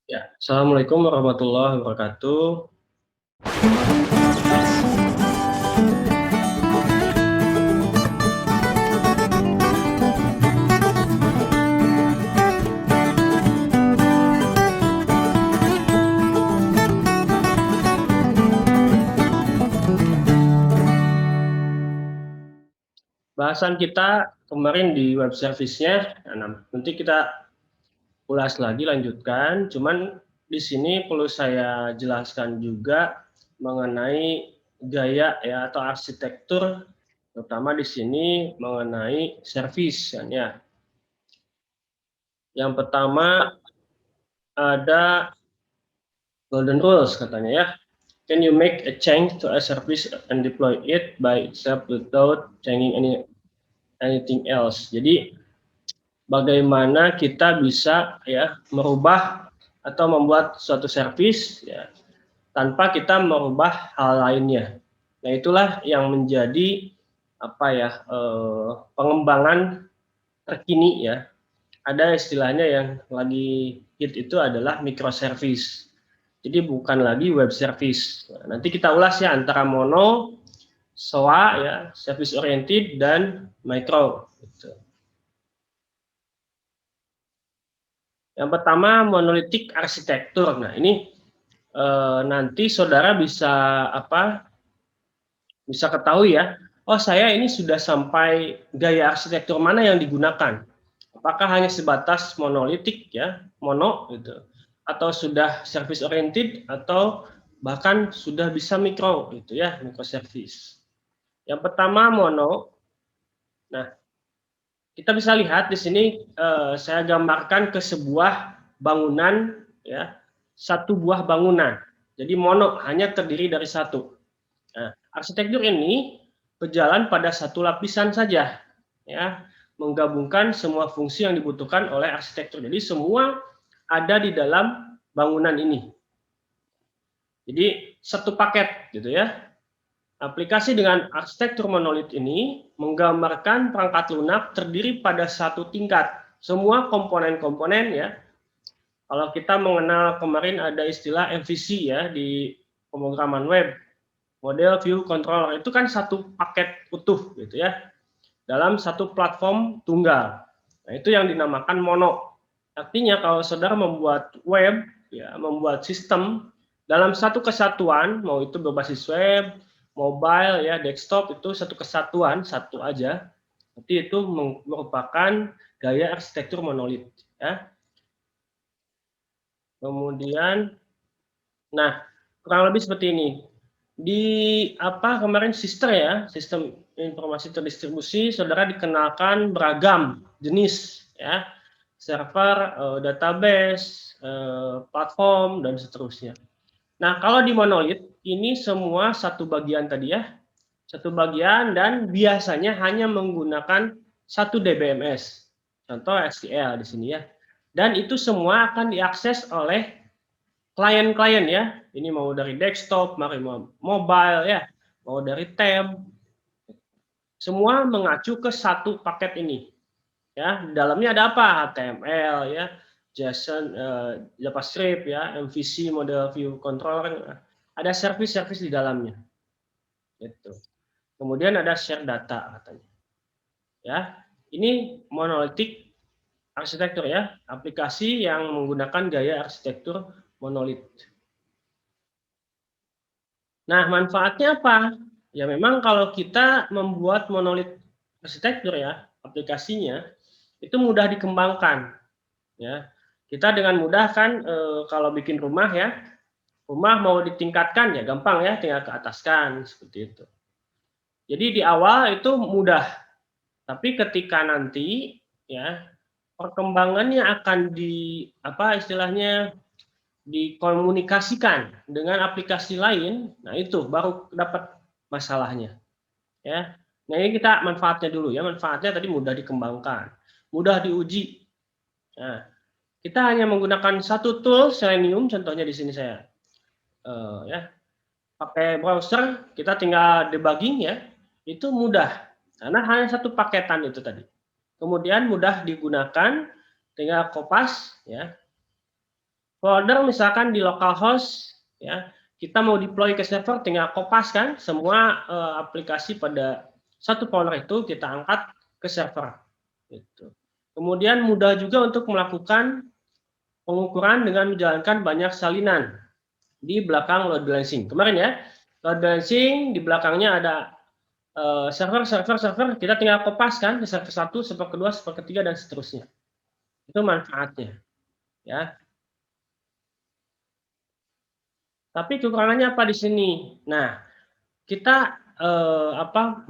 Ya, Assalamualaikum warahmatullahi wabarakatuh. Bahasan kita kemarin di web service-nya, nah, nanti kita ulas lagi, lanjutkan. Cuman di sini perlu saya jelaskan juga mengenai gaya ya atau arsitektur, terutama di sini mengenai service kan ya. Yang pertama ada golden rules katanya ya. Can you make a change to a service and deploy it by itself without changing anything else? Jadi bagaimana kita bisa ya merubah atau membuat suatu service ya tanpa kita merubah hal lainnya. Nah, itulah yang menjadi apa ya pengembangan terkini ya. Ada istilahnya yang lagi hit itu adalah microservice. Jadi bukan lagi web service. Nah, nanti kita ulas ya antara mono, SOA ya, service oriented dan micro. Gitu. Yang pertama monolitik arsitektur. Nah ini nanti saudara bisa bisa ketahui ya. Oh saya ini sudah sampai gaya arsitektur mana yang digunakan. Apakah hanya sebatas monolitik ya, mono gitu, atau sudah service oriented atau bahkan sudah bisa mikro gitu ya, microservice. Yang pertama mono. Nah kita bisa lihat di sini saya gambarkan ke sebuah bangunan ya, satu buah bangunan. Jadi mono hanya terdiri dari satu. Nah, arsitektur ini berjalan pada satu lapisan saja ya, menggabungkan semua fungsi yang dibutuhkan oleh arsitektur. Jadi semua ada di dalam bangunan ini. Jadi satu paket gitu ya. Aplikasi dengan arsitektur monolit ini menggambarkan perangkat lunak terdiri pada satu tingkat. Semua komponen-komponen ya. Kalau kita mengenal kemarin ada istilah MVC ya di pemrograman web, model view controller itu kan satu paket utuh gitu ya dalam satu platform tunggal. Nah, itu yang dinamakan mono. Artinya kalau saudara membuat web ya, membuat sistem dalam satu kesatuan, mau itu berbasis web, mobile ya, desktop itu satu kesatuan, satu aja. Berarti itu merupakan gaya arsitektur monolit ya. Kemudian nah, kurang lebih seperti ini. Di kemarin sistem ya, sistem informasi terdistribusi, saudara dikenalkan beragam jenis ya, server, database, platform dan seterusnya. Nah, kalau di monolit ini semua satu bagian tadi ya, satu bagian dan biasanya hanya menggunakan satu DBMS. Contoh SQL di sini ya. Dan itu semua akan diakses oleh klien-klien ya. Ini mau dari desktop, mau mobile ya, mau dari tab. Semua mengacu ke satu paket ini. Ya, di dalamnya ada apa? HTML ya, JSON, JavaScript ya, MVC, model view controller. Ada service-service di dalamnya. Gitu. Kemudian ada share data katanya. Ya, ini monolitik arsitektur ya, aplikasi yang menggunakan gaya arsitektur monolit. Nah, manfaatnya apa? Ya memang kalau kita membuat monolit arsitektur ya, aplikasinya itu mudah dikembangkan. Ya, kita dengan mudah kan kalau bikin rumah ya, rumah mau ditingkatkan ya gampang ya, tinggal ke ataskan seperti itu. Jadi di awal itu mudah, tapi ketika nanti ya perkembangannya akan istilahnya dikomunikasikan dengan aplikasi lain, nah itu baru dapat masalahnya. Ya, nah ini kita manfaatnya dulu ya. Manfaatnya tadi mudah dikembangkan, mudah diuji. Nah, kita hanya menggunakan satu tool Selenium, contohnya di sini saya ya pakai browser, kita tinggal debugging ya, itu mudah karena hanya satu paketan itu tadi. Kemudian mudah digunakan, tinggal kopas ya. Folder misalkan di localhost, ya, kita mau deploy ke server tinggal kopas kan semua aplikasi pada satu folder itu kita angkat ke server. Gitu. Kemudian mudah juga untuk melakukan pengukuran dengan menjalankan banyak salinan di belakang load balancing. Kemarin ya, load balancing di belakangnya ada server, kita tinggal kopas kan ke server 1, server kedua, server ketiga, dan seterusnya. Itu manfaatnya. Ya. Tapi kekurangannya apa di sini? Nah, kita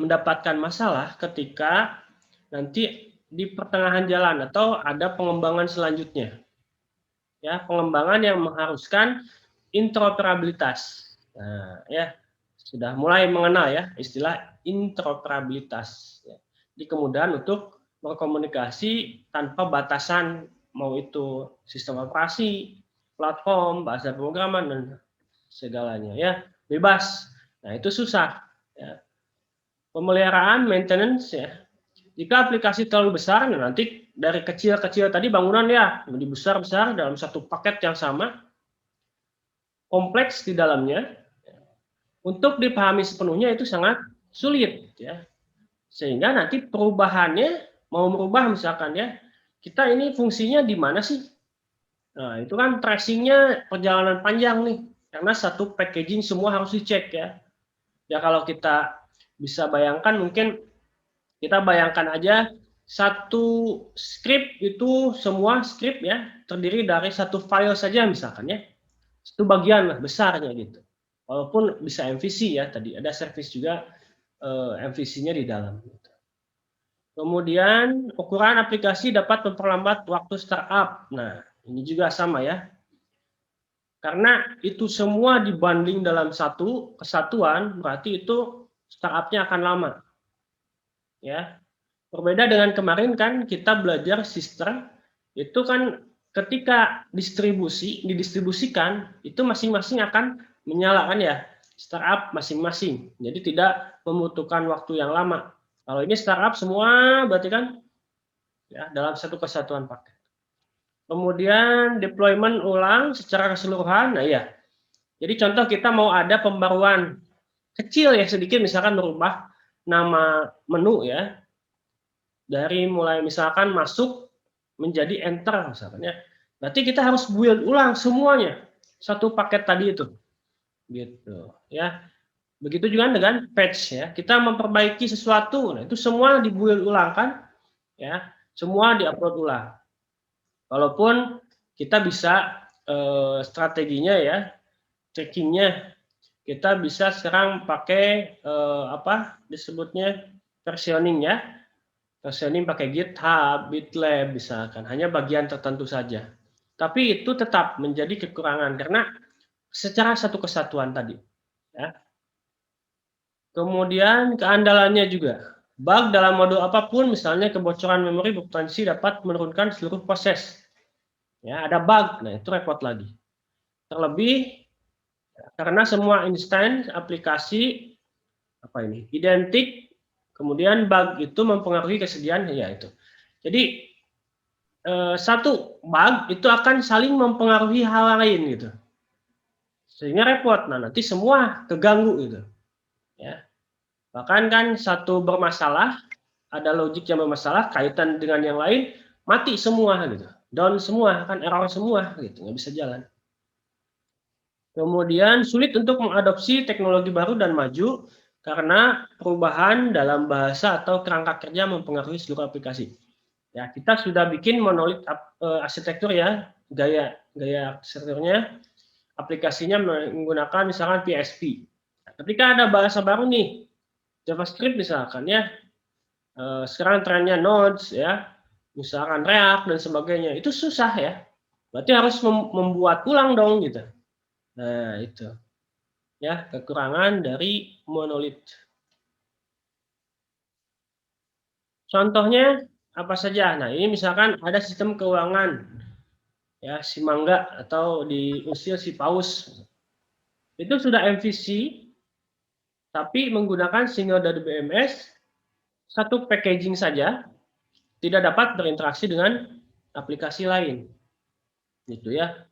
mendapatkan masalah ketika nanti di pertengahan jalan atau ada pengembangan selanjutnya. Ya, pengembangan yang mengharuskan interoperabilitas. Nah, ya sudah mulai mengenal ya istilah interoperabilitas. Ya. Di kemudahan untuk berkomunikasi tanpa batasan, mau itu sistem operasi, platform, bahasa pemrograman, dan segalanya ya bebas. Nah itu susah. Ya. Pemeliharaan, maintenance ya. Jika aplikasi terlalu besar, nanti dari kecil-kecil tadi bangunan ya, menjadi besar-besar dalam satu paket yang sama, kompleks di dalamnya, untuk dipahami sepenuhnya itu sangat sulit ya. Sehingga nanti perubahannya mau merubah misalkan ya, kita ini fungsinya di mana sih? Nah, itu kan tracingnya perjalanan panjang nih, karena satu packaging semua harus dicek ya. Ya kalau kita bisa bayangkan, mungkin kita bayangkan aja satu script itu semua script ya terdiri dari satu file saja misalkan ya. Satu bagian lah besarnya gitu. Walaupun bisa MVC ya tadi ada service juga MVC-nya di dalam. Gitu. Kemudian ukuran aplikasi dapat memperlambat waktu startup. Nah ini juga sama ya. Karena itu semua dibanding dalam satu kesatuan, berarti itu startupnya akan lama. Ya, berbeda dengan kemarin kan kita belajar sistem itu kan ketika didistribusikan itu masing-masing akan menyalakan ya startup masing-masing. Jadi tidak membutuhkan waktu yang lama. Kalau ini startup semua berarti kan ya dalam satu kesatuan paket. Kemudian deployment ulang secara keseluruhan. Nah ya. Jadi contoh kita mau ada pembaruan kecil ya sedikit misalkan merubah nama menu ya. Dari mulai misalkan masuk menjadi enter misalkan ya. Berarti kita harus build ulang semuanya satu paket tadi itu. Gitu ya. Begitu juga dengan patch ya. Kita memperbaiki sesuatu, nah itu semua dibuild ulang kan ya. Semua diupload ulang. Walaupun kita bisa strateginya ya, checkingnya kita bisa sekarang pakai apa disebutnya versioning ya. Versioning pakai GitHub, GitLab misalkan, hanya bagian tertentu saja. Tapi itu tetap menjadi kekurangan karena secara satu kesatuan tadi. Ya. Kemudian keandalannya juga. Bug dalam mode apapun, misalnya kebocoran memori berpotensi dapat menurunkan seluruh proses. Ya, ada bug, nah itu repot lagi. Terlebih karena semua instansi aplikasi apa ini identik, kemudian bug itu mempengaruhi kesediaan ya itu. Jadi satu bug itu akan saling mempengaruhi hal lain gitu, sehingga repot. Nah nanti semua keganggu gitu. Ya. Bahkan kan satu bermasalah, ada logik yang bermasalah kaitan dengan yang lain, mati semua gitu, down semua kan error semua gitu, nggak bisa jalan. Kemudian sulit untuk mengadopsi teknologi baru dan maju karena perubahan dalam bahasa atau kerangka kerja mempengaruhi seluruh aplikasi. Ya, kita sudah bikin monolit arsitektur ya, gaya arsitekturnya, aplikasinya menggunakan misalkan PHP. Nah, ketika ada bahasa baru nih, JavaScript misalkan ya, sekarang trennya Node ya, misalkan React dan sebagainya, itu susah ya. Berarti harus membuat ulang dong gitu. Nah, itu. Ya, kekurangan dari monolit. Contohnya apa saja? Nah, ini misalkan ada sistem keuangan ya, si Mangga atau di usia si Paus. Itu sudah MVC tapi menggunakan single WMS satu packaging saja, tidak dapat berinteraksi dengan aplikasi lain. Gitu ya.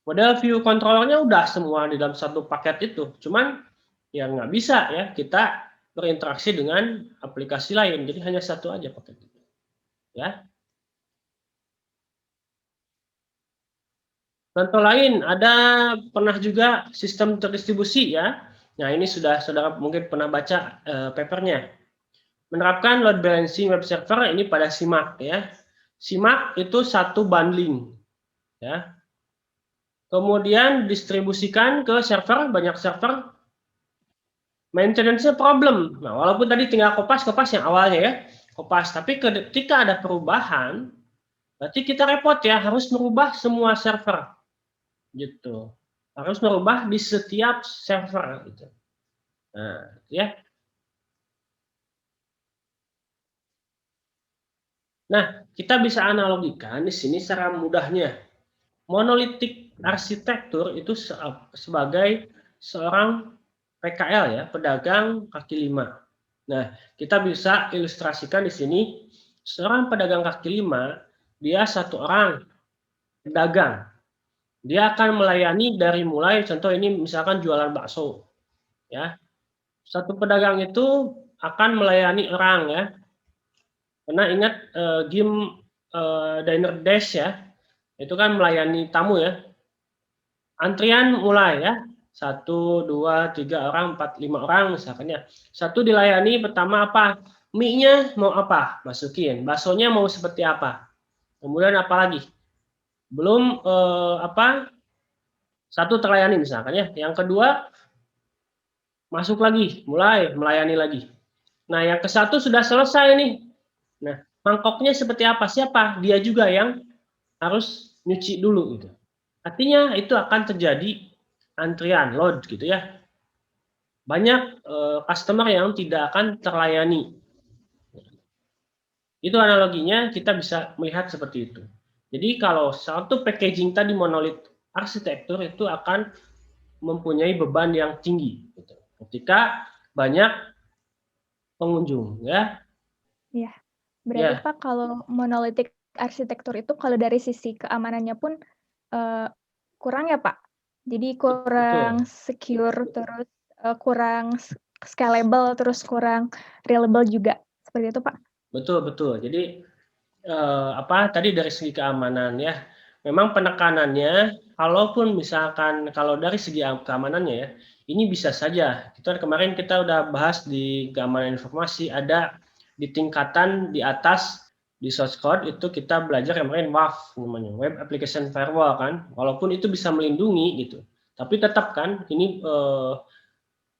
Model view controllernya udah semua di dalam satu paket itu. Cuman ya nggak bisa ya kita berinteraksi dengan aplikasi lain. Jadi hanya satu aja paket itu. Ya. Contoh lain ada pernah juga sistem terdistribusi ya. Nah ini sudah saudara mungkin pernah baca papernya. Menerapkan load balancing web server ini pada CMAQ ya. CMAQ itu satu bundling ya. Kemudian distribusikan ke server, banyak server, maintenance-nya problem. Nah, walaupun tadi tinggal kopas yang awalnya ya, kopas, tapi ketika ada perubahan, berarti kita repot ya, harus merubah semua server, gitu. Harus merubah di setiap server, gitu. Nah, ya. Nah, kita bisa analogikan di sini secara mudahnya. Monolitik arsitektur itu sebagai seorang PKL ya, pedagang kaki lima. Nah, kita bisa ilustrasikan di sini seorang pedagang kaki lima, dia satu orang pedagang. Dia akan melayani dari mulai contoh ini misalkan jualan bakso ya. Satu pedagang itu akan melayani orang ya. Karena ingat game Diner Dash ya, itu kan melayani tamu ya. Antrian mulai ya, 1, 2, 3 orang, 4, 5 orang misalkan ya. Satu dilayani pertama apa? Mie-nya mau apa? Masukin. Baksonya mau seperti apa? Kemudian apa lagi? Belum satu terlayani misalkan ya. Yang kedua masuk lagi, mulai melayani lagi. Nah, yang ke satu sudah selesai nih. Nah, mangkoknya seperti apa? Siapa? Dia juga yang harus nyuci dulu gitu. Artinya itu akan terjadi antrian load gitu ya. Banyak customer yang tidak akan terlayani. Itu analoginya kita bisa melihat seperti itu. Jadi kalau satu packaging tadi monolit arsitektur itu akan mempunyai beban yang tinggi gitu. Ketika banyak pengunjung ya. Iya. Berarti Ya, Pak kalau monolitik arsitektur itu kalau dari sisi keamanannya pun kurang ya Pak. Jadi kurang betul. secure, terus kurang scalable, terus kurang reliable juga. Seperti itu Pak. Betul, betul. Jadi tadi dari segi keamanan ya. Memang penekanannya kalaupun misalkan kalau dari segi keamanannya ya, ini bisa saja. Kemarin kita udah bahas di keamanan informasi ada di tingkatan di atas di source code itu kita belajar kemarin WAF namanya, Web Application Firewall kan. Walaupun itu bisa melindungi gitu. Tapi tetap kan ini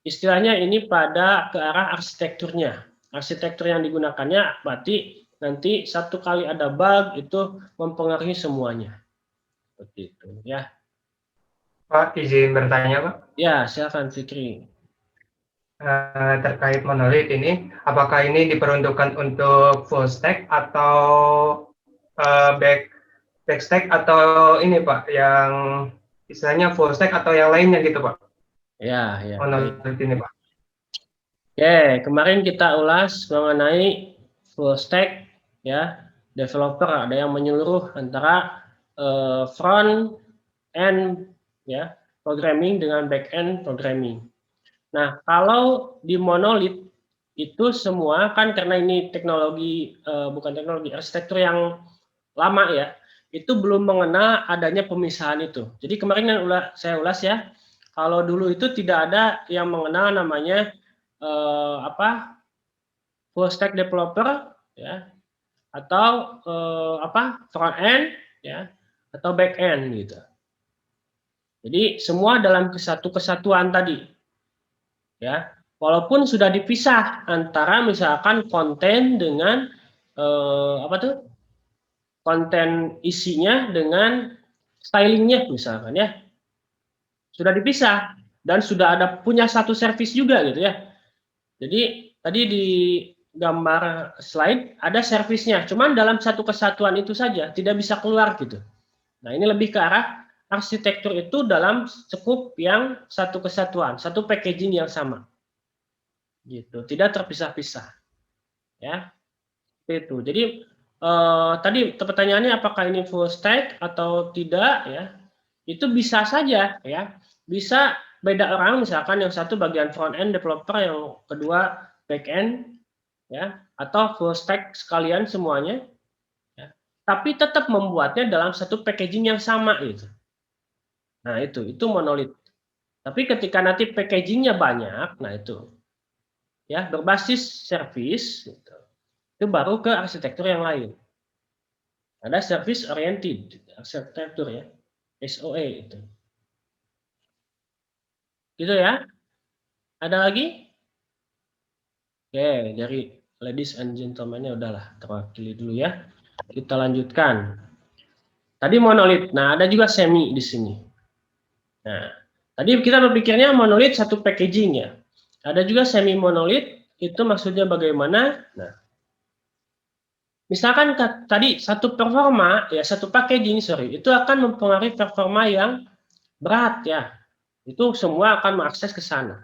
istilahnya ini pada ke arah arsitekturnya. Arsitektur yang digunakannya berarti nanti satu kali ada bug itu mempengaruhi semuanya. Seperti itu ya. Pak, izin bertanya, Pak. Ya, silakan Fikri. Terkait monolit ini, apakah ini diperuntukkan untuk full stack atau back stack atau ini Pak, yang istilahnya full stack atau yang lainnya gitu Pak? Ya, ya. Monolit ini Pak. Oke, kemarin kita ulas mengenai full stack ya, developer ada yang menyeluruh antara front end ya, programming dengan back end programming. Nah, kalau di monolit itu semua kan karena ini teknologi bukan teknologi arsitektur yang lama ya, itu belum mengenal adanya pemisahan itu. Jadi kemarin yang saya ulas ya, kalau dulu itu tidak ada yang mengenal namanya full stack developer ya, atau front end ya, atau back end gitu. Jadi semua dalam kesatuan tadi ya, walaupun sudah dipisah antara misalkan konten dengan konten isinya dengan stylingnya misalkan ya, sudah dipisah dan sudah ada punya satu service juga gitu ya. Jadi tadi di gambar slide ada servisnya, cuman dalam satu kesatuan itu saja, tidak bisa keluar gitu. Nah ini lebih ke arah arsitektur itu dalam skup yang satu kesatuan, satu packaging yang sama, gitu, tidak terpisah-pisah, ya. Itu. Jadi tadi pertanyaannya apakah ini full stack atau tidak, ya? itu bisa saja ya, bisa beda orang, misalkan yang satu bagian front end developer, yang kedua back end ya, atau full stack sekalian semuanya ya, tapi tetap membuatnya dalam satu packaging yang sama gitu. Nah, itu monolit. Tapi ketika nanti packagingnya banyak, nah itu ya berbasis service gitu, itu baru ke arsitektur yang lain. Ada service oriented arsitektur ya, SOA itu. Gitu ya. Ada lagi? Oke, dari ladies and gentlemen-nya udahlah terwakili dulu ya. Kita lanjutkan. Tadi monolit. Nah, ada juga semi di sini. Nah, tadi kita berpikirnya monolit satu packaging ya. Ada juga semi monolit, itu maksudnya bagaimana? Nah, misalkan tadi satu performa ya, satu packaging itu akan mempengaruhi performa yang berat ya. Itu semua akan mengakses ke sana.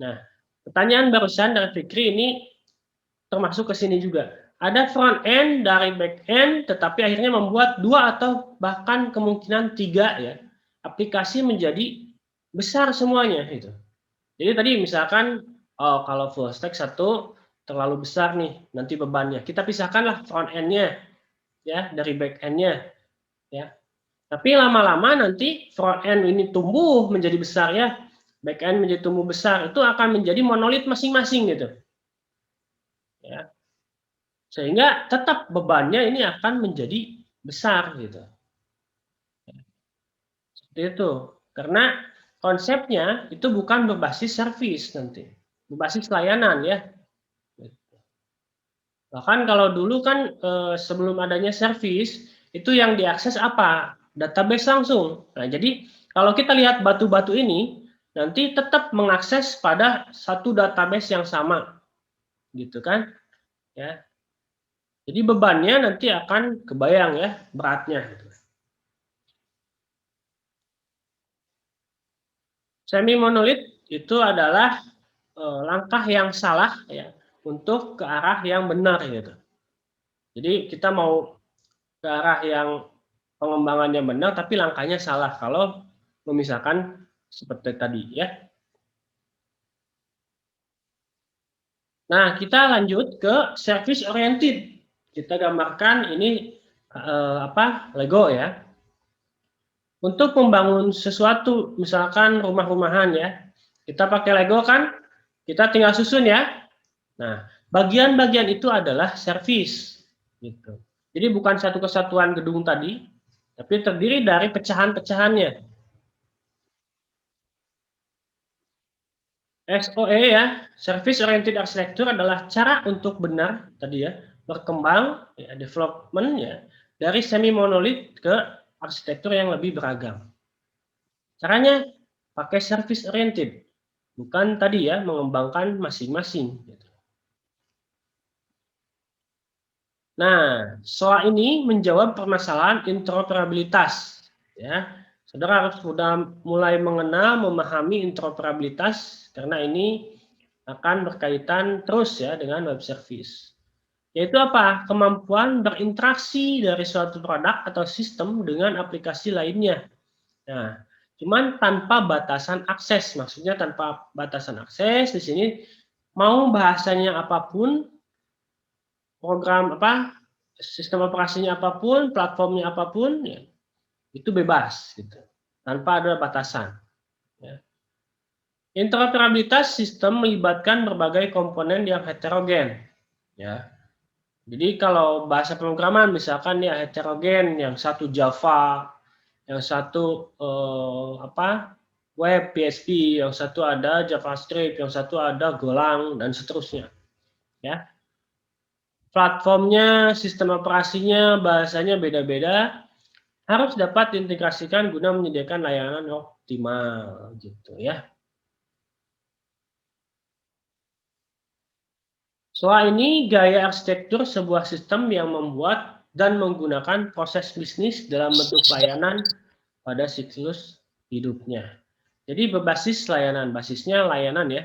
Nah, pertanyaan barusan dari Fikri ini termasuk ke sini juga. Ada front end dari back end, tetapi akhirnya membuat 2 atau bahkan kemungkinan 3 ya, aplikasi menjadi besar semuanya itu. Jadi tadi misalkan kalau full stack satu terlalu besar nih nanti bebannya. Kita pisahkanlah front end-nya ya dari back end-nya ya. Tapi lama-lama nanti front end ini tumbuh menjadi besar ya, back end menjadi tumbuh besar, itu akan menjadi monolit masing-masing gitu. Ya. Sehingga tetap bebannya ini akan menjadi besar gitu. Seperti itu. Karena konsepnya itu bukan berbasis service nanti, berbasis layanan ya. Bahkan kalau dulu kan sebelum adanya service itu yang diakses apa? Database langsung. Nah, jadi kalau kita lihat batu-batu ini nanti tetap mengakses pada satu database yang sama. Gitu kan? Ya. Jadi bebannya nanti akan kebayang ya beratnya. Semi monolit itu adalah langkah yang salah ya untuk ke arah yang benar gitu. Jadi kita mau ke arah yang pengembangannya benar tapi langkahnya salah kalau memisahkan seperti tadi ya. Nah, kita lanjut ke service oriented. Kita gambarkan ini Lego ya. Untuk membangun sesuatu, misalkan rumah-rumahan ya, kita pakai Lego kan, kita tinggal susun ya. Nah, bagian-bagian itu adalah service gitu. Jadi bukan satu kesatuan gedung tadi, tapi terdiri dari pecahan-pecahannya. SOE ya, Service Oriented Architecture adalah cara untuk benar tadi ya, berkembang ya, development ya, dari semi monolit ke arsitektur yang lebih beragam. Caranya pakai service oriented, bukan tadi ya mengembangkan masing-masing. Nah, soal ini menjawab permasalahan interoperabilitas. Ya, saudara harus sudah mulai mengenal, memahami interoperabilitas karena ini akan berkaitan terus ya dengan web service. Yaitu apa? Kemampuan berinteraksi dari suatu produk atau sistem dengan aplikasi lainnya. Nah, cuman tanpa batasan akses. Maksudnya tanpa batasan akses di sini mau bahasanya apapun, program sistem operasinya apapun, platformnya apapun, ya, itu bebas gitu, tanpa ada batasan. Ya. Interoperabilitas sistem melibatkan berbagai komponen yang heterogen. Ya. Jadi kalau bahasa pemrograman misalkan ya heterogen, yang satu Java, yang satu web PHP, yang satu ada JavaScript, yang satu ada Golang dan seterusnya. Ya. Platformnya, sistem operasinya, bahasanya beda-beda, harus dapat diintegrasikan guna menyediakan layanan optimal gitu ya. Soal ini gaya arsitektur sebuah sistem yang membuat dan menggunakan proses bisnis dalam bentuk layanan pada siklus hidupnya. Jadi berbasis layanan, basisnya layanan ya.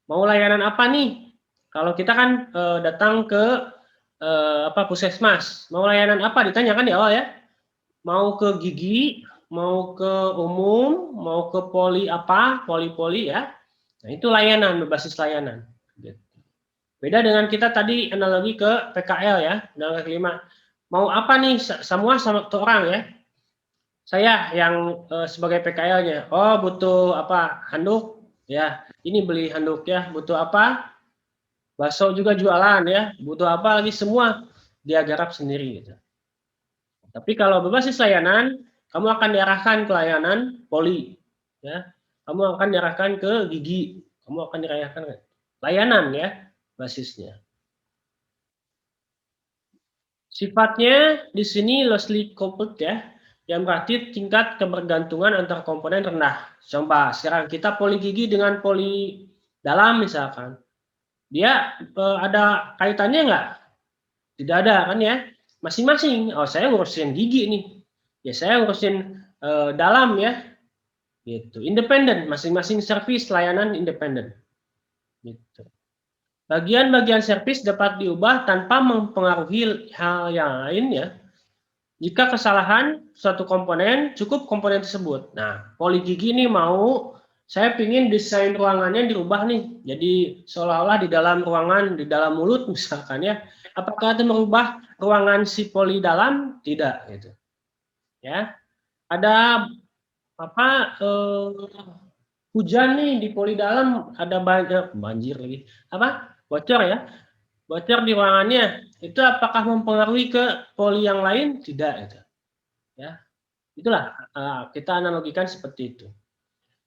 Mau layanan apa nih? Kalau kita kan datang ke puskesmas, mau layanan apa? Ditanyakan di awal ya. Mau ke gigi, mau ke umum, mau ke poli apa, poli-poli ya. Nah, itu layanan, berbasis layanan. Beda dengan kita tadi analogi ke PKL ya, dan kelima. Mau apa nih, semua sama orang ya. Saya yang sebagai PKL-nya, oh butuh apa, handuk, ya, ini beli handuk ya, butuh apa, bakso juga jualan ya, butuh apa lagi, semua dia garap sendiri gitu. Tapi kalau berbasis layanan, kamu akan diarahkan ke layanan poli, ya. Kamu akan diarahkan ke gigi, kamu akan diarahkan ke layanan ya, basisnya. Sifatnya di sini loosely coupled ya, yang berarti tingkat kebergantungan antar komponen rendah. Coba sekarang kita poli gigi dengan poli dalam misalkan, dia ada kaitannya nggak? Tidak ada kan ya, masing-masing. Oh saya ngurusin gigi nih, ya saya ngurusin dalam ya, gitu. Independen, masing-masing servis layanan independen. Gitu. Bagian-bagian servis dapat diubah tanpa mempengaruhi hal yang lain ya. Jika kesalahan suatu komponen, cukup komponen tersebut. Nah, poli gigi ini mau, saya ingin desain ruangannya dirubah nih. Jadi seolah-olah di dalam ruangan, di dalam mulut misalkan ya. Apakah itu merubah ruangan si poli dalam? Tidak gitu. Ya. Ada apa hujan nih di poli dalam, ada banjir lagi. Apa? Bocor ya. Bocor di ruangannya. Itu apakah mempengaruhi ke poli yang lain? Tidak gitu. Ya. Itulah kita analogikan seperti itu.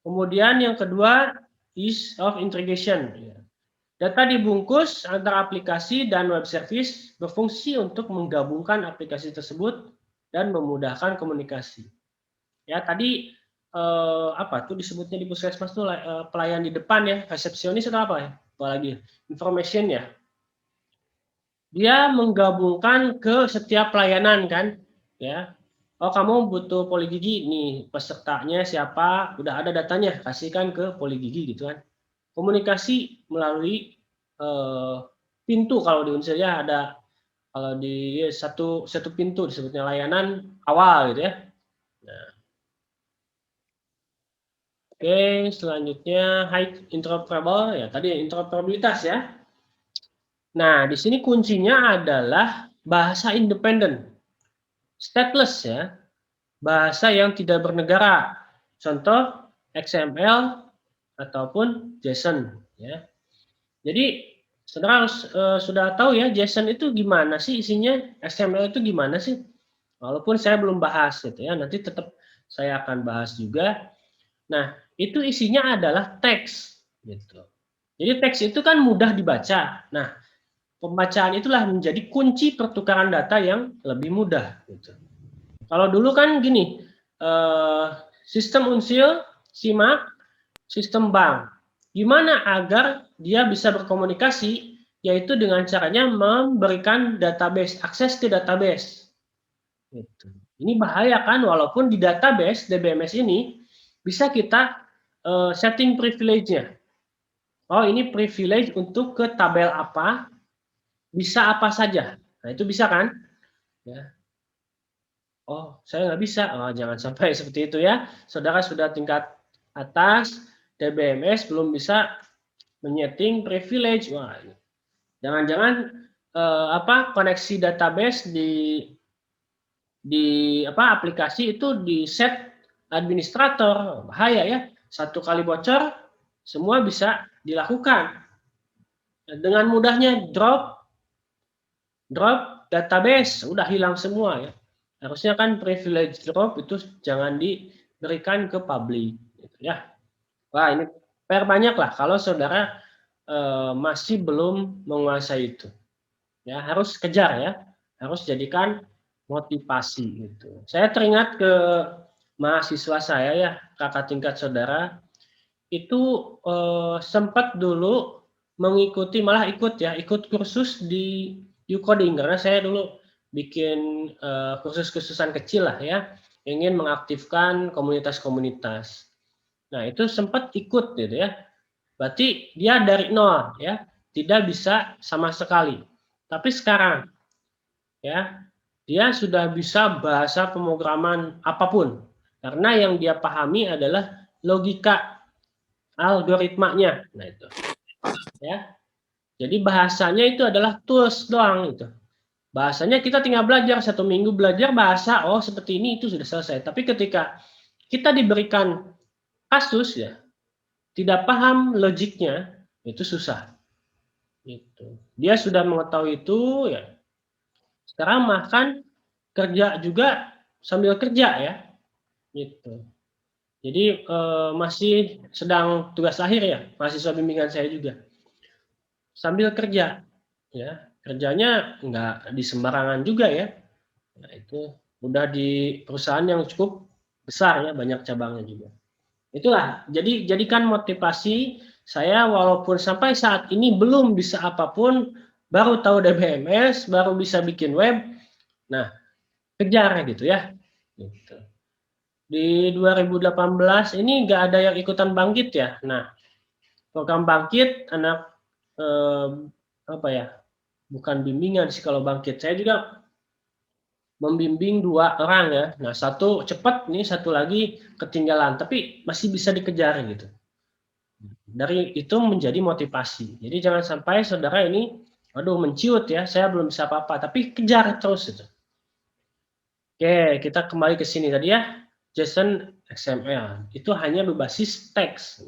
Kemudian yang kedua, ease of integration. Data dibungkus antara aplikasi dan web service berfungsi untuk menggabungkan aplikasi tersebut dan memudahkan komunikasi. Ya tadi apa tuh disebutnya di puskesmas tuh pelayan di depan ya, resepsionis atau apa ya? Apalagi information ya. Dia menggabungkan ke setiap pelayanan kan, ya. Oh kamu butuh poli gigi nih, pesertanya siapa, udah ada datanya, kasihkan ke poli gigi gitu kan. Komunikasi melalui pintu, kalau di Unsur ya ada, kalau di satu pintu disebutnya layanan awal gitu ya. Nah. Oke, selanjutnya high interoperable ya, tadi interoperabilitas ya. Nah, di sini kuncinya adalah bahasa independen, stateless ya, bahasa yang tidak bernegara. Contoh XML ataupun JSON ya. Jadi saudara harus sudah tahu ya JSON itu gimana sih isinya, XML itu gimana sih. Walaupun saya belum bahas gitu ya, nanti tetap saya akan bahas juga. Nah, itu isinya adalah teks gitu. Jadi teks itu kan mudah dibaca. Nah, pembacaan itulah menjadi kunci pertukaran data yang lebih mudah. Gitu. Kalau dulu kan gini, sistem Unsil, SIMAK, sistem bank. Gimana agar dia bisa berkomunikasi, yaitu dengan caranya memberikan database, akses ke database. Gitu. Ini bahaya kan, walaupun di database DBMS ini bisa kita setting privilege-nya. Oh ini privilege untuk ke tabel apa, bisa apa saja. Nah itu bisa kan? Ya. Oh saya nggak bisa. Oh, jangan sampai seperti itu ya. Saudara sudah tingkat atas, DBMS belum bisa menyeting privilege. Wah, jangan-jangan koneksi database di aplikasi itu di set administrator, bahaya ya. Satu kali bocor semua bisa dilakukan. Dengan mudahnya drop database udah hilang semua ya. Harusnya kan privilege drop itu jangan diberikan ke publik gitu ya. Wah, ini PR banyak lah kalau saudara masih belum menguasai itu. Ya, harus kejar ya. Harus jadikan motivasi gitu. Saya teringat ke mahasiswa saya ya, kakak tingkat saudara, itu sempat dulu mengikuti, malah ikut kursus di Ucoding, karena saya dulu bikin kursus-kursusan kecil lah ya, ingin mengaktifkan komunitas-komunitas. Nah itu sempat ikut gitu ya, berarti dia dari nol ya, tidak bisa sama sekali. Tapi sekarang ya dia sudah bisa bahasa pemrograman apapun, Karena yang dia pahami adalah logika algoritmanya. Nah itu, ya. Jadi bahasanya itu adalah tools doang itu. Bahasanya kita tinggal belajar 1 minggu belajar bahasa, oh seperti ini itu sudah selesai. Tapi ketika kita diberikan kasus ya, tidak paham logiknya, itu susah. Gitu. Dia sudah mengetahui itu ya. Sekarang makan kerja juga sambil kerja ya. Gitu. Jadi masih sedang tugas akhir ya, mahasiswa bimbingan saya juga. Sambil kerja ya. Kerjanya nggak di sembarangan juga ya. Nah, itu udah di perusahaan yang cukup besar ya, banyak cabangnya juga. Itulah, jadi jadikan motivasi saya walaupun sampai saat ini belum bisa apapun, baru tahu DBMS, baru bisa bikin web. Nah, kejar gitu ya. Gitu. Di 2018 ini nggak ada yang ikutan Bangkit ya. Nah, program Bangkit anak apa ya? Bukan bimbingan sih kalau Bangkit. Saya juga membimbing 2 orang ya. Nah, satu cepat nih, satu lagi ketinggalan, tapi masih bisa dikejar gitu. Dari itu menjadi motivasi. Jadi jangan sampai saudara ini, aduh menciut ya, saya belum bisa apa-apa, tapi kejar terus itu. Oke, kita kembali ke sini tadi ya. JSON XML itu hanya berbasis teks.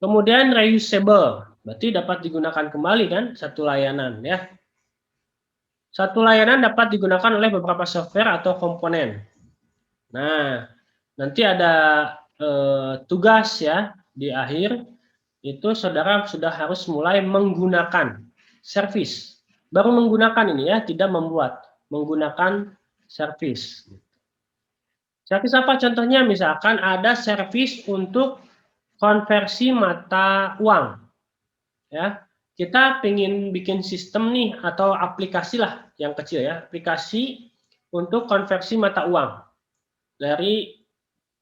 Kemudian reusable, berarti dapat digunakan kembali kan satu layanan ya. Satu layanan dapat digunakan oleh beberapa software atau komponen. Nah, nanti ada tugas ya di akhir itu saudara sudah harus mulai menggunakan service. Baru menggunakan ini ya, tidak membuat, menggunakan service. Service apa contohnya? Misalkan ada service untuk konversi mata uang. Ya, kita ingin bikin sistem nih atau aplikasi lah yang kecil ya, aplikasi untuk konversi mata uang dari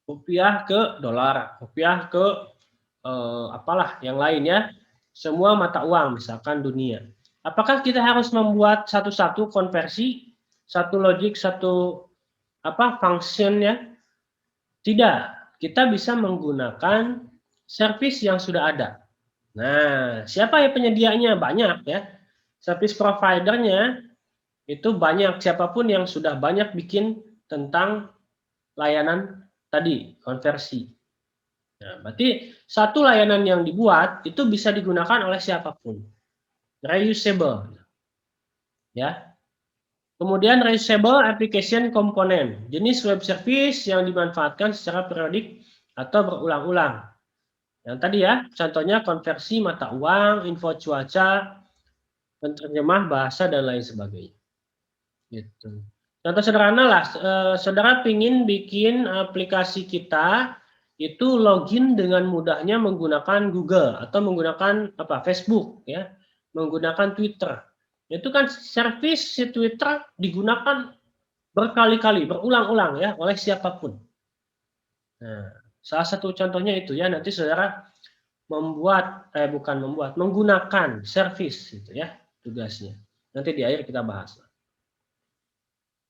rupiah ke dolar, rupiah ke apalah yang lain ya, semua mata uang misalkan dunia. Apakah kita harus membuat satu-satu konversi, satu logik, satu function ya? Tidak, kita bisa menggunakan service yang sudah ada. Nah, siapa ya penyedianya? Banyak ya. Service providernya itu banyak, siapapun yang sudah banyak bikin tentang layanan tadi, konversi. Nah, berarti satu layanan yang dibuat itu bisa digunakan oleh siapapun. Reusable. Ya. Kemudian reusable application component, jenis web service yang dimanfaatkan secara periodik atau berulang-ulang. Yang tadi ya, contohnya konversi mata uang, info cuaca, penerjemah bahasa dan lain sebagainya. Gitu. Contoh sederhana lah, saudara ingin bikin aplikasi kita itu login dengan mudahnya menggunakan Google atau menggunakan Facebook ya, menggunakan Twitter. Itu kan service si Twitter digunakan berkali-kali, berulang-ulang ya oleh siapapun. Nah, salah satu contohnya itu ya, nanti saudara menggunakan service itu ya tugasnya. Nanti di akhir kita bahas.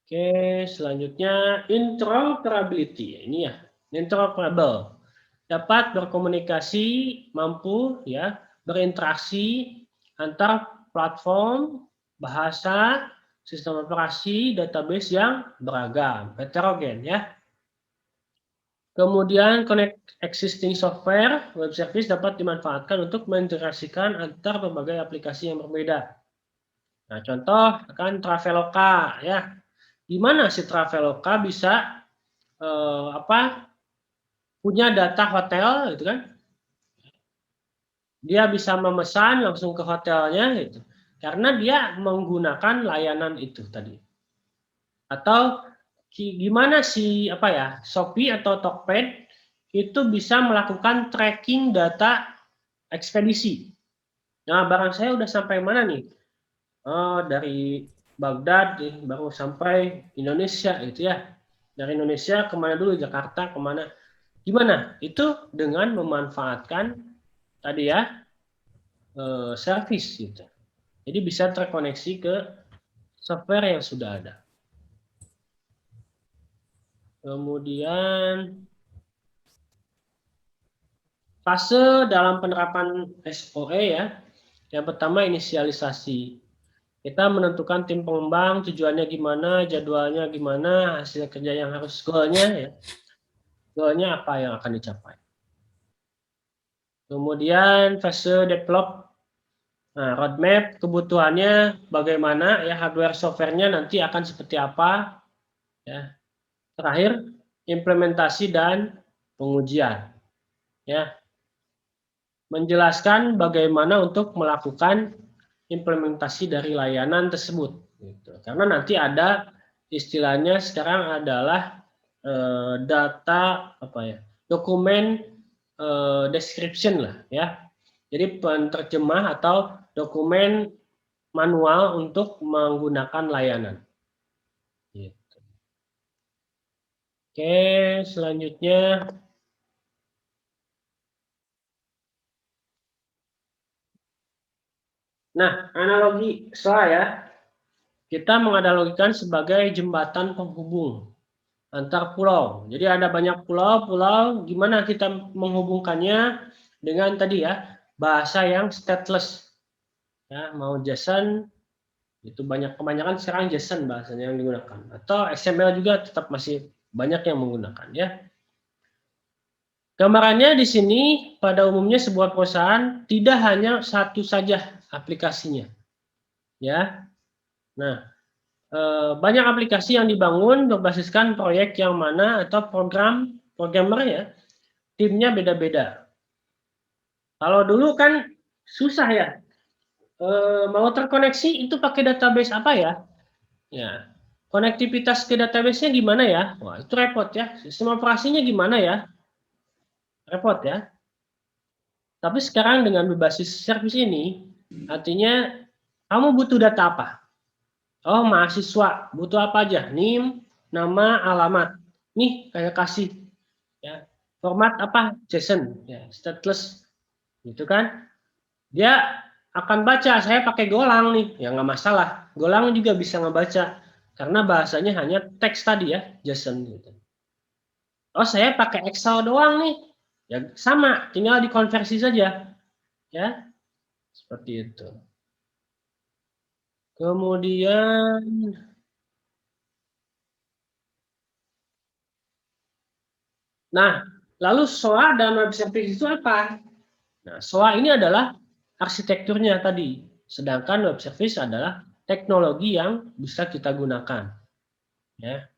Oke, selanjutnya interoperability. Ini ya, interoperable. Dapat berkomunikasi, mampu ya, berinteraksi antar platform, bahasa, sistem operasi, database yang beragam, heterogen ya. Kemudian connect existing software, web service dapat dimanfaatkan untuk mengintegrasikan antar berbagai aplikasi yang berbeda. Nah, contoh kan Traveloka ya. Gimana si Traveloka bisa punya data hotel gitu kan? Dia bisa memesan langsung ke hotelnya gitu. Karena dia menggunakan layanan itu tadi. Atau gimana si Shopee atau Tokped itu bisa melakukan tracking data ekspedisi. Nah, barang saya udah sampai mana nih? Dari Baghdad baru sampai Indonesia gitu ya. Dari Indonesia kemana dulu? Jakarta kemana? Gimana? Itu dengan memanfaatkan tadi ya service gitu. Jadi bisa terkoneksi ke software yang sudah ada. Kemudian fase dalam penerapan SOE ya. Yang pertama inisialisasi. Kita menentukan tim pengembang, tujuannya gimana, jadwalnya gimana, hasil kerja yang harus goalnya ya. Goalnya apa yang akan dicapai. Kemudian fase develop. Nah, roadmap kebutuhannya bagaimana ya, hardware softwarenya nanti akan seperti apa ya. Terakhir implementasi dan pengujian ya. Menjelaskan bagaimana untuk melakukan implementasi dari layanan tersebut. Gitu. Karena nanti ada istilahnya sekarang adalah data apa ya, dokumen description lah ya. Jadi penerjemah atau dokumen manual untuk menggunakan layanan. Gitu. Oke, selanjutnya. Nah, analogi SOA ya, kita menganalogikan sebagai jembatan penghubung antar pulau. Jadi ada banyak pulau-pulau, gimana kita menghubungkannya dengan tadi ya, bahasa yang stateless. Ya, mau JSON, itu kebanyakan sekarang JSON bahasanya yang digunakan. Atau XML juga tetap masih banyak yang menggunakan ya. Gambarannya di sini pada umumnya sebuah perusahaan tidak hanya satu saja aplikasinya. Ya. Nah, banyak aplikasi yang dibangun berbasiskan proyek yang mana atau programmer ya, timnya beda-beda. Kalau dulu kan susah ya, mau terkoneksi itu pakai database apa ya? Ya, konektivitas ke database-nya gimana ya? Wah, itu repot ya. Sistem operasinya gimana ya? Repot ya. Tapi sekarang dengan berbasis service ini, artinya kamu butuh data apa? Oh, mahasiswa, butuh apa aja? NIM, nama, alamat. Nih, kayak kasih. Ya. Format apa? JSON. Ya, stateless. Gitu kan. Dia akan baca, saya pakai Golang nih. Ya, nggak masalah. Golang juga bisa ngebaca. Karena bahasanya hanya teks tadi ya, JSON. Gitu. Oh, saya pakai Excel doang nih. Ya, sama. Tinggal dikonversi saja. Ya, seperti itu. Kemudian nah, lalu SOA dan web service itu apa? Nah, SOA ini adalah arsitekturnya tadi, sedangkan web service adalah teknologi yang bisa kita gunakan. Ya.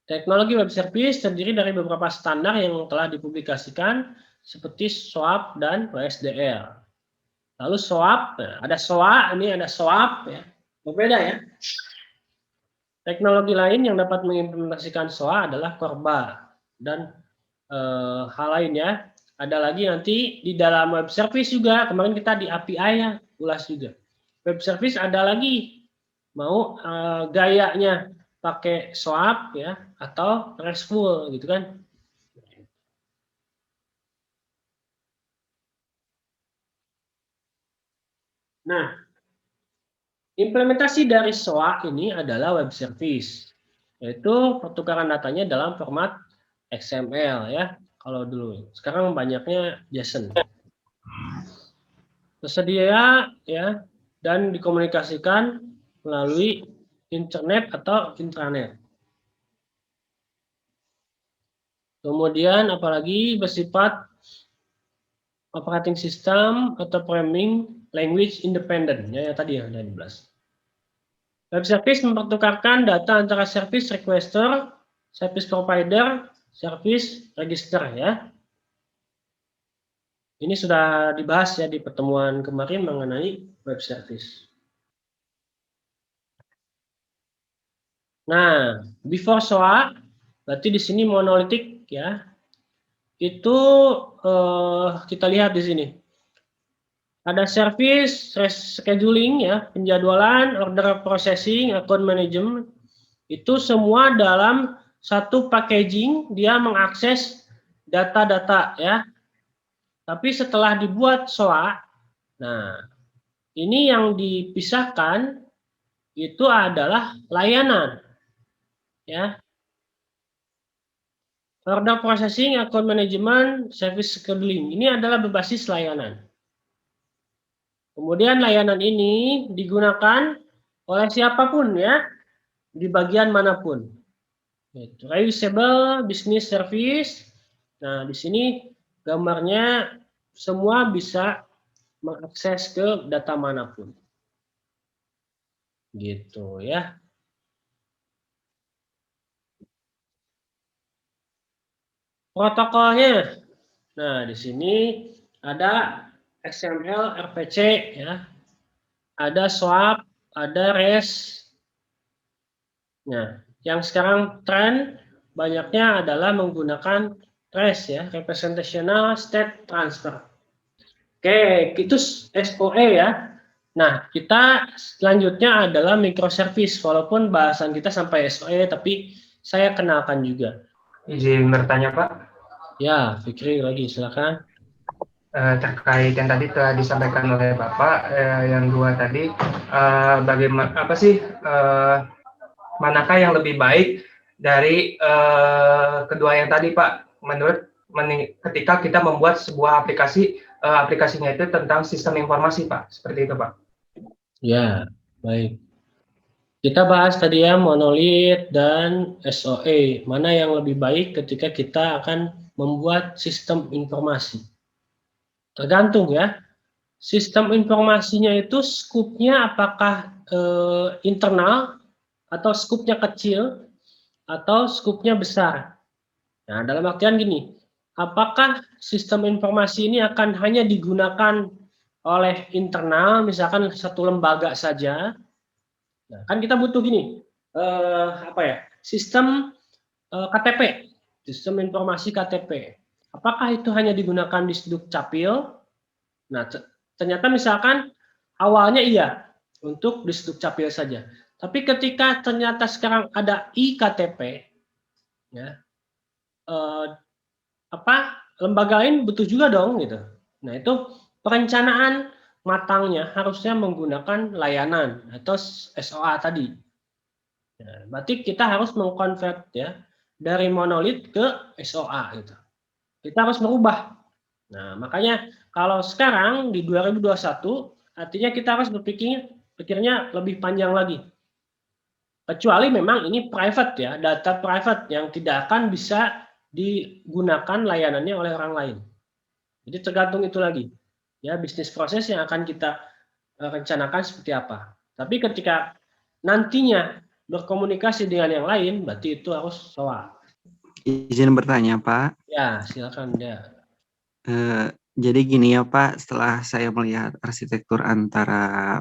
Teknologi web service terdiri dari beberapa standar yang telah dipublikasikan seperti SOAP dan WSDR. Lalu SOAP, nah, ada SOA, ini ada SOAP, ya. Berbeda ya. Teknologi lain yang dapat mengimplementasikan SOA adalah Corba dan hal lainnya. Ada lagi nanti di dalam web service juga, kemarin kita di API ya, ulas juga. Web service ada lagi, mau gayanya pakai SOAP ya, atau RESTful gitu kan. Nah, implementasi dari SOA ini adalah web service, yaitu pertukaran datanya dalam format XML ya, kalau dulu. Sekarang banyaknya JSON. Tersedia ya dan dikomunikasikan melalui internet atau intranet. Kemudian apalagi bersifat operating system atau programming language independent ya, tadi yang sudah dibahas. Web service mempertukarkan data antara service requester, service provider, service register ya. Ini sudah dibahas ya di pertemuan kemarin mengenai web service. Nah, before SOA, berarti di sini monolitik ya. Itu kita lihat di sini. Ada service scheduling ya, penjadwalan, order processing, account management. Itu semua dalam satu packaging, dia mengakses data-data ya. Tapi setelah dibuat SOA, nah ini yang dipisahkan itu adalah layanan ya. Order processing, account management, service scheduling. Ini adalah berbasis layanan. Kemudian layanan ini digunakan oleh siapapun ya, di bagian manapun. Reusable business service. Nah, di sini gambarnya semua bisa mengakses ke data manapun. Gitu ya. Protokolnya. Nah, di sini ada XML, RPC ya. Ada SOAP, ada REST. Nah, yang sekarang tren banyaknya adalah menggunakan REST ya, Representational State Transfer. Oke, itu SOE ya. Nah, kita selanjutnya adalah microservice. Walaupun bahasan kita sampai SOE, tapi saya kenalkan juga. Izin bertanya Pak. Ya, Fikri lagi, silakan. Terkait yang tadi telah disampaikan oleh Bapak, yang dua tadi, bagaimana apa sih manakah yang lebih baik dari kedua yang tadi Pak? Menurut ketika kita membuat sebuah aplikasi, aplikasinya itu tentang sistem informasi Pak, seperti itu Pak. Ya, baik. Kita bahas tadi ya monolit dan SOE. Mana yang lebih baik ketika kita akan membuat sistem informasi? Tergantung ya. Sistem informasinya itu skupnya apakah internal atau skupnya kecil atau skupnya besar. Nah, dalam artian gini, apakah sistem informasi ini akan hanya digunakan oleh internal, misalkan satu lembaga saja. Nah, kan kita butuh gini, sistem KTP, sistem informasi KTP. Apakah itu hanya digunakan di Dukcapil? Nah, ternyata misalkan awalnya iya untuk di Dukcapil saja. Tapi ketika ternyata sekarang ada iKTP, ya, lembaga lain butuh juga dong gitu. Nah, itu perencanaan matangnya harusnya menggunakan layanan atau SOA tadi. Nah, berarti kita harus mengkonvert ya dari monolit ke SOA gitu. Kita harus merubah. Nah, makanya kalau sekarang di 2021 artinya kita harus pikirnya lebih panjang lagi. Kecuali memang ini private ya, data private yang tidak akan bisa digunakan layanannya oleh orang lain. Jadi tergantung itu lagi. Ya, bisnis proses yang akan kita rencanakan seperti apa. Tapi ketika nantinya berkomunikasi dengan yang lain, berarti itu harus SOA. Izin bertanya, Pak. Ya, silakan ya. Jadi gini ya, Pak, setelah saya melihat arsitektur antara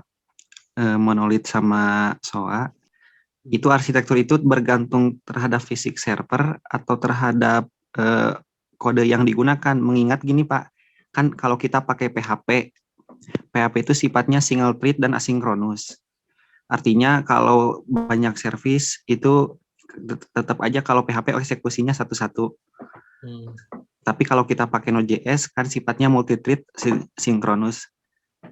monolit sama SOA, itu arsitektur itu bergantung terhadap fisik server atau terhadap kode yang digunakan. Mengingat gini, Pak, kan kalau kita pakai PHP itu sifatnya single thread dan asinkronus. Artinya kalau banyak service itu tetap aja kalau PHP eksekusinya satu-satu. Tapi kalau kita pakai Node.js kan sifatnya multi-thread sinkronus.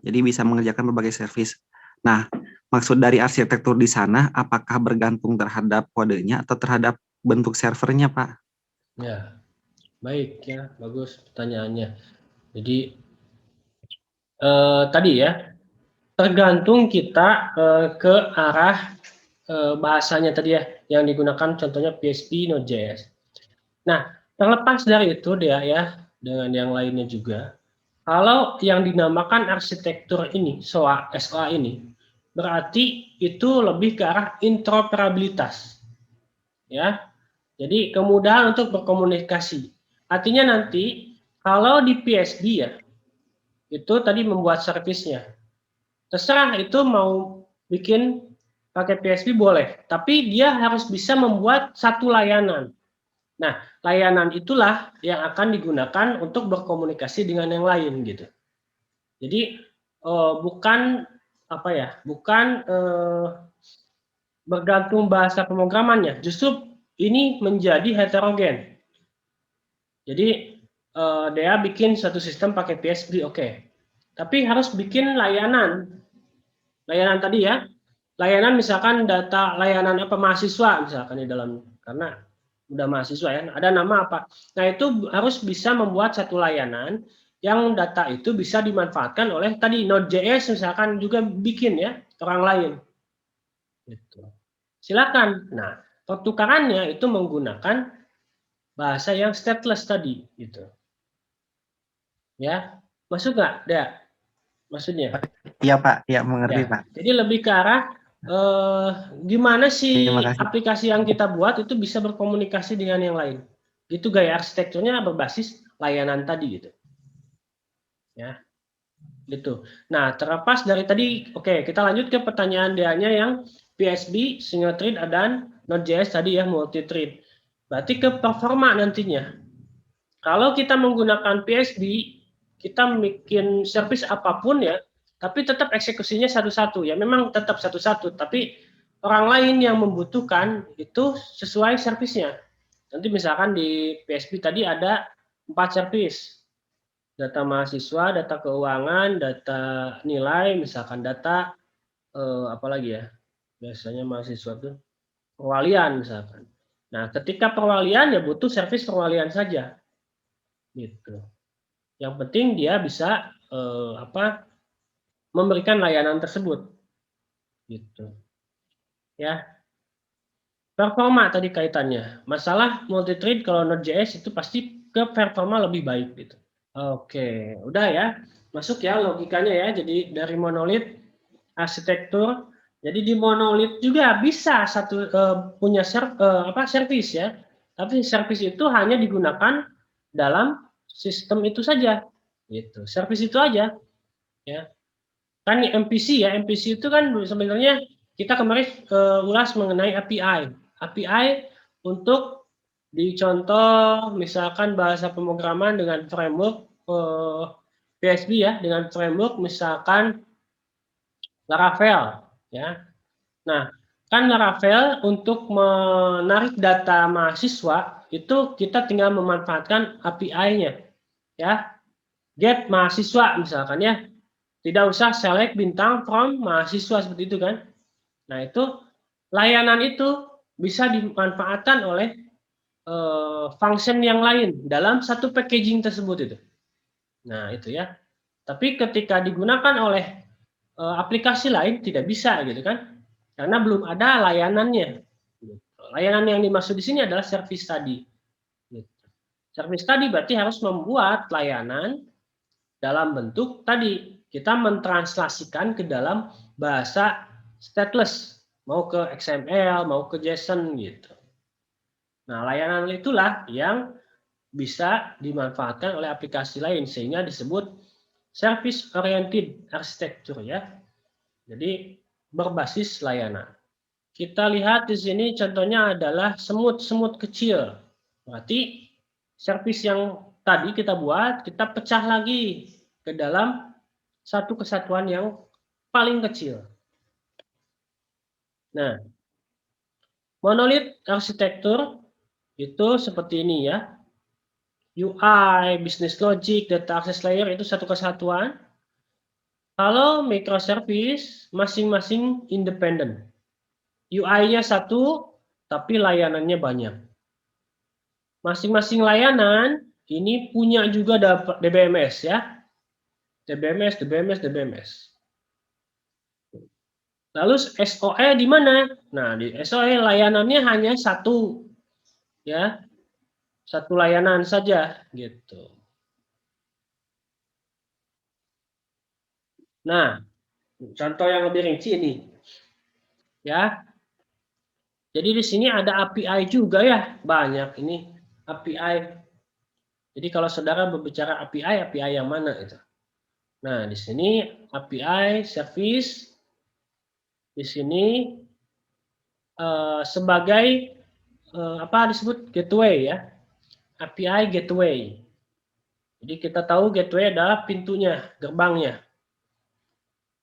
Jadi bisa mengerjakan berbagai service. Nah, maksud dari arsitektur di sana apakah bergantung terhadap kodenya atau terhadap bentuk servernya, Pak? Ya, baik ya, bagus pertanyaannya. Jadi tadi ya, tergantung kita ke arah bahasanya tadi ya, yang digunakan contohnya PHP, Node.js. Nah, terlepas dari itu dia ya, dengan yang lainnya juga, kalau yang dinamakan arsitektur ini, SOA ini, berarti itu lebih ke arah interoperabilitas. Ya. Jadi kemudahan untuk berkomunikasi. Artinya nanti kalau di PHP ya, itu tadi membuat servisnya. Terserah itu mau bikin pakai PHP boleh, tapi dia harus bisa membuat satu layanan. Nah, layanan itulah yang akan digunakan untuk berkomunikasi dengan yang lain gitu. Jadi bukan bergantung bahasa pemrogramannya, justru ini menjadi heterogen. Jadi dia bikin satu sistem pakai PHP, oke. Tapi harus bikin layanan tadi ya, layanan misalkan data layanan mahasiswa misalkan di dalam, karena udah mahasiswa ya, ada nama apa. Nah, itu harus bisa membuat satu layanan yang data itu bisa dimanfaatkan oleh tadi Node.js misalkan juga bikin ya orang lain. Gitu. Silakan. Nah, pertukarannya itu menggunakan bahasa yang stateless tadi gitu. Ya, masuk nggak? Ada maksudnya? Iya Pak, ya mengerti Ya. Pak. Jadi lebih ke arah gimana sih Terima kasih. aplikasi yang kita buat itu bisa berkomunikasi dengan yang lain. Itu gaya arsitekturnya berbasis layanan tadi gitu. Ya. Gitu. Nah, terlepas dari tadi, oke, kita lanjut ke pertanyaan dia-nya yang PSB, single thread, dan Node.js tadi ya, multi thread. Berarti ke performa nantinya. Kalau kita menggunakan PSB, kita bikin service apapun ya, tapi tetap eksekusinya satu-satu. Ya memang tetap satu-satu, tapi orang lain yang membutuhkan itu sesuai servisnya. Nanti misalkan di PSB tadi ada 4 servis. Data mahasiswa, data keuangan, data nilai, misalkan data apa lagi ya? Biasanya mahasiswa itu perwalian misalkan. Nah, ketika perwalian ya butuh servis perwalian saja. Gitu. Yang penting dia bisa memberikan layanan tersebut. Gitu. Ya. Performa tadi kaitannya. Masalah multi-thread kalau Node.js itu pasti ke performa lebih baik gitu. Oke, udah ya. Masuk ya logikanya ya. Jadi dari monolit arsitektur. Jadi di monolit juga bisa satu punya service ya. Tapi service itu hanya digunakan dalam sistem itu saja. Gitu. Service itu aja ya. Kan MPC ya, MPC itu kan sebenarnya kita kemarin ulas mengenai API. API untuk dicontoh misalkan bahasa pemrograman dengan framework PSB ya, dengan framework misalkan Laravel ya. Nah, kan Laravel untuk menarik data mahasiswa itu kita tinggal memanfaatkan API-nya ya. Get mahasiswa misalkan ya. Tidak usah select bintang from mahasiswa seperti itu kan. Nah, itu layanan itu bisa dimanfaatkan oleh function yang lain dalam satu packaging tersebut itu. Nah, itu ya. Tapi ketika digunakan oleh aplikasi lain tidak bisa gitu kan. Karena belum ada layanannya. Layanan yang dimaksud di sini adalah service tadi. Service tadi berarti harus membuat layanan dalam bentuk tadi kita mentranslasikan ke dalam bahasa stateless, mau ke XML, mau ke JSON gitu. Nah, layanan itulah yang bisa dimanfaatkan oleh aplikasi lain sehingga disebut service oriented architecture ya. Jadi berbasis layanan. Kita lihat di sini contohnya adalah semut-semut kecil. Berarti service yang tadi kita buat, kita pecah lagi ke dalam satu kesatuan yang paling kecil. Nah, monolit arsitektur itu seperti ini ya. UI, business logic, data access layer itu satu kesatuan. Kalau microservice masing-masing independen. UI-nya satu, tapi layanannya banyak. Masing-masing layanan ini punya juga DBMS ya. DBMS. Lalu SOE di mana? Nah, di SOE layanannya hanya satu. Ya. Satu layanan saja gitu. Nah, contoh yang lebih rinci ini. Ya. Jadi di sini ada API juga ya, banyak ini API. Jadi kalau saudara berbicara API yang mana itu? Nah, di sini API service di sini sebagai apa disebut gateway ya. API gateway. Jadi kita tahu gateway adalah pintunya, gerbangnya.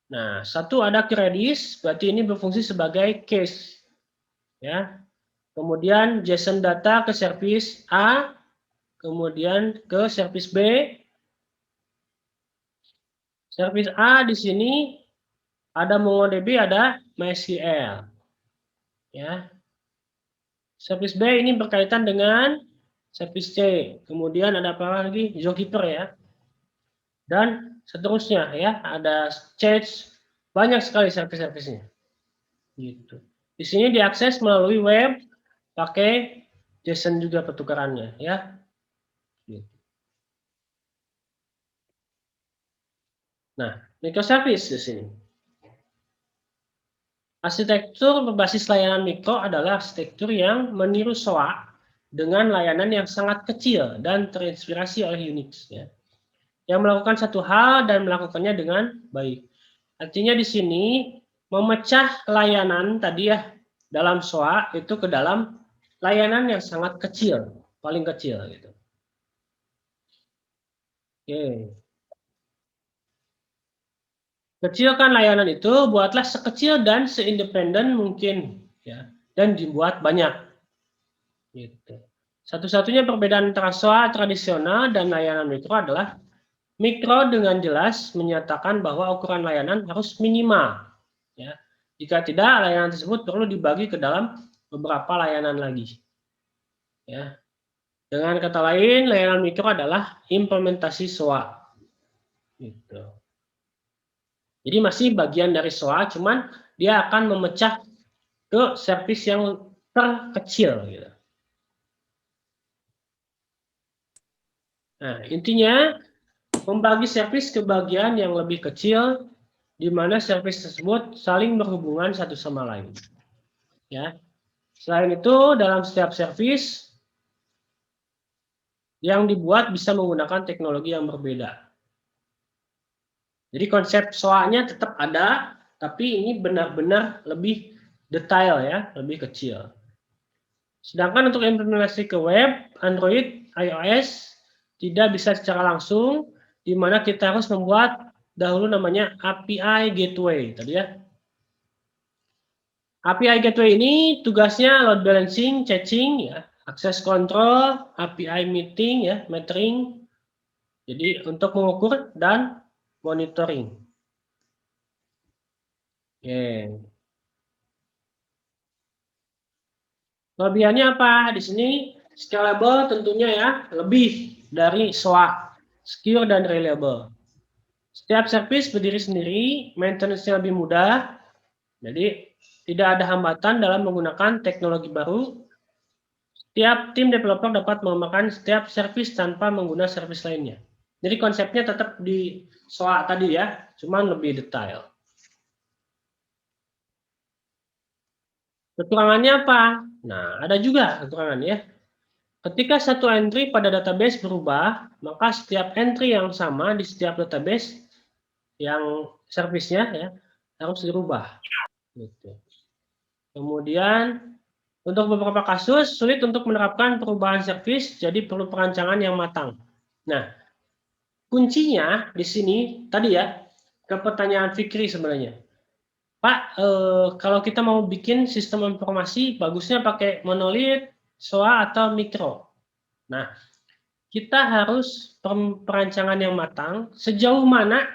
Nah, satu ada Redis, berarti ini berfungsi sebagai case. Ya. Kemudian JSON data ke service A, kemudian ke service B. Service A di sini ada MongoDB, ada MySQL. Ya. Service B ini berkaitan dengan service C. Kemudian ada apa lagi? Zookeeper ya. Dan seterusnya ya, ada change, banyak sekali service-servicenya. Gitu. Di sini diakses melalui web, pakai JSON juga pertukarannya ya. Gitu. Nah, microservice di sini. Arsitektur berbasis layanan mikro adalah arsitektur yang meniru SOA dengan layanan yang sangat kecil dan terinspirasi oleh Unix ya. Yang melakukan satu hal dan melakukannya dengan baik. Artinya di sini memecah layanan tadi ya dalam SOA itu ke dalam layanan yang sangat kecil, paling kecil gitu. Oke. Kecilkan layanan itu, buatlah sekecil dan seindependen mungkin ya, dan dibuat banyak. Gitu. Satu-satunya perbedaan antara SOA tradisional dan layanan mikro adalah mikro dengan jelas menyatakan bahwa ukuran layanan harus minimal. Ya. Jika tidak, layanan tersebut perlu dibagi ke dalam beberapa layanan lagi. Ya. Dengan kata lain, layanan mikro adalah implementasi SOA. Gitu. Jadi masih bagian dari SOA, cuman dia akan memecah ke service yang terkecil. Gitu. Nah, intinya membagi service ke bagian yang lebih kecil, di mana service tersebut saling berhubungan satu sama lain. Ya. Selain itu, dalam setiap service yang dibuat bisa menggunakan teknologi yang berbeda. Jadi konsep SOA-nya tetap ada, tapi ini benar-benar lebih detail ya, lebih kecil. Sedangkan untuk implementasi ke web, Android, iOS tidak bisa secara langsung, di mana kita harus membuat dahulu namanya API Gateway tadi ya. API Gateway ini tugasnya load balancing, caching ya, access control, API meeting ya, metering. Jadi untuk mengukur dan monitoring. Oke. Kelebihannya apa? Di sini scalable tentunya ya, lebih dari SOA, secure dan reliable. Setiap service berdiri sendiri, maintenance-nya lebih mudah. Jadi tidak ada hambatan dalam menggunakan teknologi baru. Setiap tim developer dapat mengembangkan setiap service tanpa menggunakan service lainnya. Jadi konsepnya tetap di SOA tadi ya, cuman lebih detail. Kekurangannya apa? Nah, ada juga kekurangannya. Ketika satu entry pada database berubah, maka setiap entry yang sama di setiap database yang service-nya ya harus dirubah. Gitu. Kemudian untuk beberapa kasus sulit untuk menerapkan perubahan service, jadi perlu perancangan yang matang. Nah, kuncinya di sini tadi ya ke pertanyaan Fikri sebenarnya. Pak, kalau kita mau bikin sistem informasi, bagusnya pakai monolit, SOA, atau mikro. Nah, kita harus perancangan yang matang, sejauh mana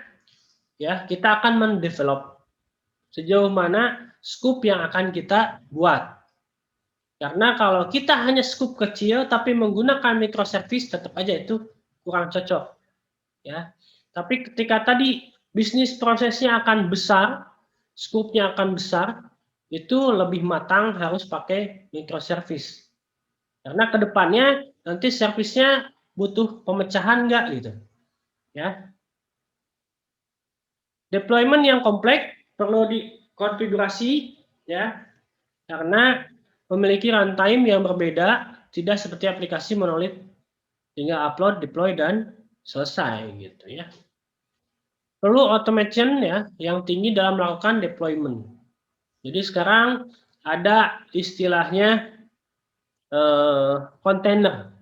ya kita akan mendevelop, sejauh mana scope yang akan kita buat. Karena kalau kita hanya scope kecil, tapi menggunakan microservice, tetap aja itu kurang cocok. Ya. Tapi ketika tadi bisnis prosesnya akan besar, scope-nya akan besar, itu lebih matang harus pakai microservice. Karena kedepannya nanti servisnya butuh pemecahan nggak gitu. Ya. Deployment yang kompleks perlu dikonfigurasi ya, karena memiliki runtime yang berbeda, tidak seperti aplikasi monolit, tinggal upload, deploy, dan selesai gitu ya. Perlu automation ya yang tinggi dalam melakukan deployment. Jadi sekarang ada istilahnya container.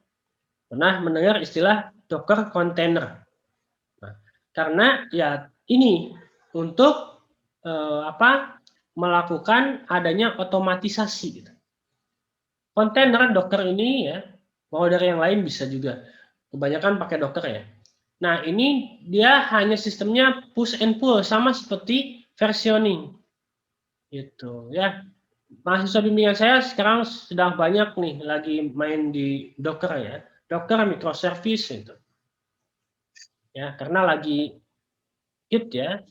Pernah mendengar istilah Docker container? Nah, karena ya ini untuk melakukan adanya otomatisasi. Gitu. Kontainer Docker ini ya, mau dari yang lain bisa juga. Kebanyakan pakai Docker ya. Nah, ini dia hanya sistemnya push and pull sama seperti versioning. Gitu ya. mahasiswa bimbingan saya sekarang sedang banyak nih lagi main di Docker ya, Docker microservice itu. Ya, karena lagi hit ya.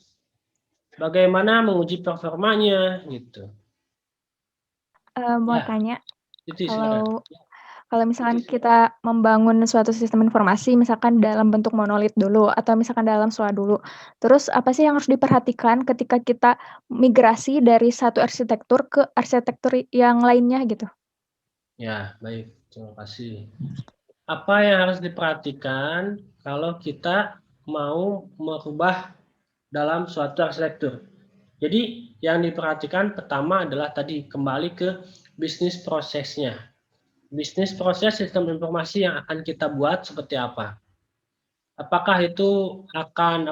Bagaimana menguji performanya gitu. Mau Ya, tanya, itu silakan. kalau misalkan kita membangun suatu sistem informasi, misalkan dalam bentuk monolit dulu, atau misalkan dalam SOA dulu. Terus apa sih yang harus diperhatikan ketika kita migrasi dari satu arsitektur ke arsitektur yang lainnya gitu? Ya, baik. Terima kasih. Apa yang harus diperhatikan kalau kita mau merubah dalam suatu arsitektur? Jadi yang diperhatikan pertama adalah tadi kembali ke bisnis prosesnya. Bisnis proses sistem informasi yang akan kita buat seperti apa? Apakah itu akan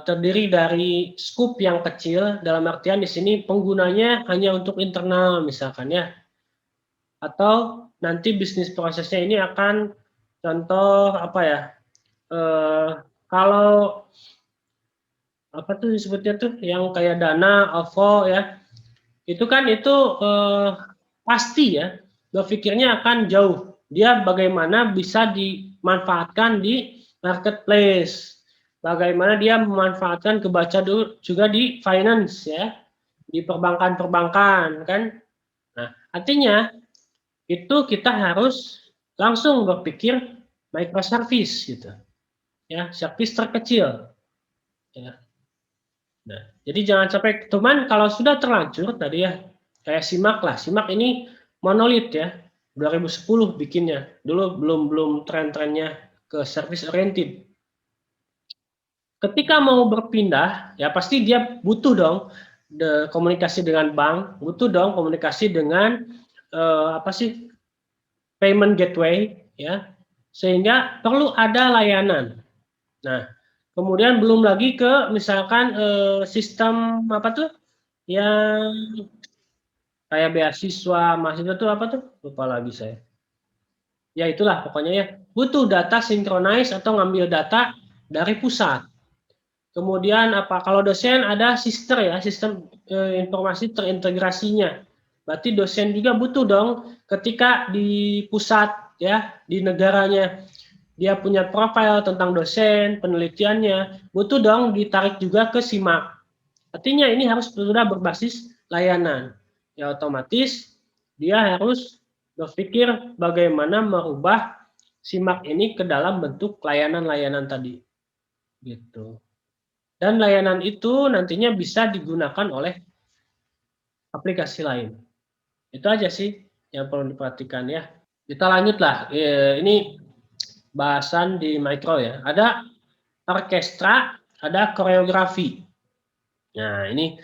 terdiri dari skup yang kecil, dalam artian di sini penggunanya hanya untuk internal misalkan ya, atau nanti bisnis prosesnya ini akan contoh kalau apa tuh disebutnya tuh yang kayak Dana, OVO ya, itu kan pasti ya berpikirnya akan jauh. Dia bagaimana bisa dimanfaatkan di marketplace, bagaimana dia memanfaatkan kebaca juga di finance ya, di perbankan-perbankan kan. Nah, artinya itu kita harus langsung berpikir microservice gitu. Ya, service terkecil. Ya. Nah, jadi jangan sampai cuman kalau sudah terlanjur tadi ya kayak Simak lah. Simak ini monolit ya. 2010 bikinnya. Dulu belum tren-trennya ke service oriented. Ketika mau berpindah, ya pasti dia butuh dong komunikasi dengan bank, butuh dong komunikasi dengan payment gateway ya. Sehingga perlu ada layanan. Nah, kemudian belum lagi ke misalkan sistem apa tuh yang kayak beasiswa mahasiswa tuh apa tuh lupa lagi saya. Ya itulah pokoknya ya butuh data sinkronis atau ngambil data dari pusat. Kemudian kalau dosen ada sistem informasi terintegrasinya. Berarti dosen juga butuh dong ketika di pusat ya di negaranya dia punya profil tentang dosen, penelitiannya, butuh dong ditarik juga ke SIMAK. Artinya ini harus sudah berbasis layanan. Ya otomatis dia harus berpikir bagaimana merubah SIMAK ini ke dalam bentuk layanan-layanan tadi. Gitu. Dan layanan itu nantinya bisa digunakan oleh aplikasi lain. Itu aja sih yang perlu diperhatikan ya. Kita lanjutlah. Ini bahasan di micro ya. Ada orkestra, ada koreografi. Nah, ini